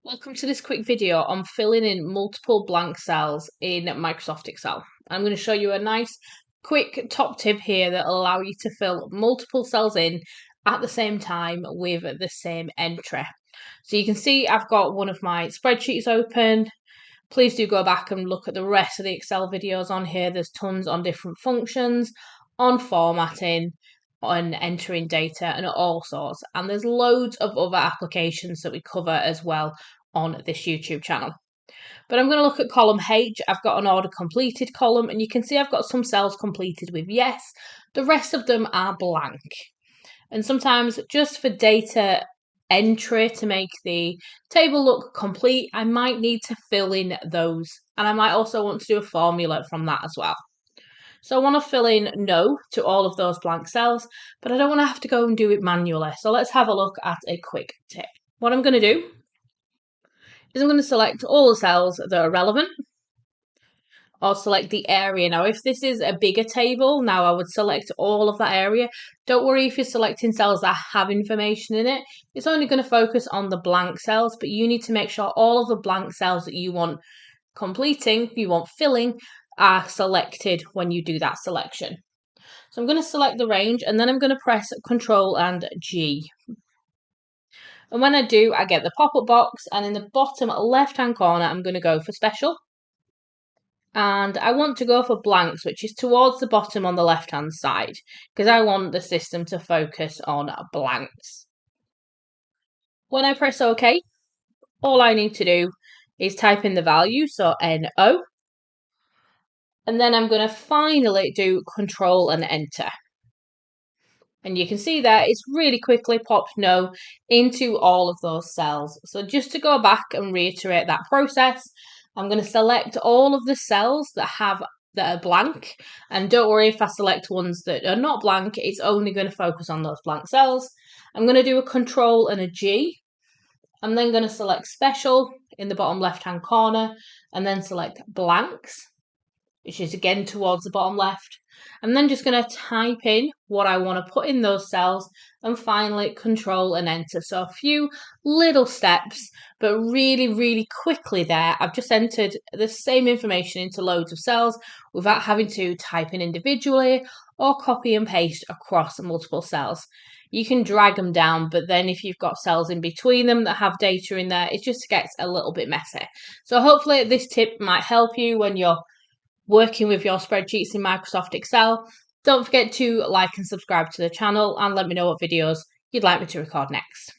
Welcome to this quick video on filling in multiple blank cells in Microsoft Excel. I'm going to show you a nice quick top tip here that will allow you to fill multiple cells in at the same time with the same entry. So you can see I've got one of my spreadsheets open. Please do go back and look at the rest of the Excel videos on here. There's tons on different functions, on formatting, on entering data and all sorts. And there's loads of other applications that we cover as well on this YouTube channel. But I'm going to look at column H. I've got an order completed column, and you can see I've got some cells completed with yes. The rest of them are blank. And sometimes just for data entry to make the table look complete, I might need to fill in those. And I might also want to do a formula from that as well. So I want to fill in no to all of those blank cells, but I don't want to have to go and do it manually. So let's have a look at a quick tip. What I'm going to do is I'm going to select all the cells that are relevant, or select the area. Now, if this is a bigger table, now I would select all of that area. Don't worry if you're selecting cells that have information in it. It's only going to focus on the blank cells, but you need to make sure all of the blank cells that you want completing, you want filling, are selected when you do that selection. So I'm going to select the range, and then I'm going to press Control and G. And when I do, I get the pop-up box, and in the bottom left-hand corner, I'm going to go for Special. And I want to go for blanks, which is towards the bottom on the left-hand side, because I want the system to focus on blanks. When I press OK, all I need to do is type in the value, so NO. And then I'm going to finally do Control and Enter. And you can see there, it's really quickly popped no into all of those cells. So just to go back and reiterate that process, I'm going to select all of the cells that are blank. And don't worry if I select ones that are not blank, it's only going to focus on those blank cells. I'm going to do a Control and a G. I'm then going to select Special in the bottom left-hand corner, and then select Blanks, which is again towards the bottom left. I'm then just going to type in what I want to put in those cells, and finally Control and Enter. So a few little steps, but really, really quickly there, I've just entered the same information into loads of cells without having to type in individually or copy and paste across multiple cells. You can drag them down, but then if you've got cells in between them that have data in there, it just gets a little bit messy. So hopefully this tip might help you when you're working with your spreadsheets in Microsoft Excel. Don't forget to like and subscribe to the channel, and let me know what videos you'd like me to record next.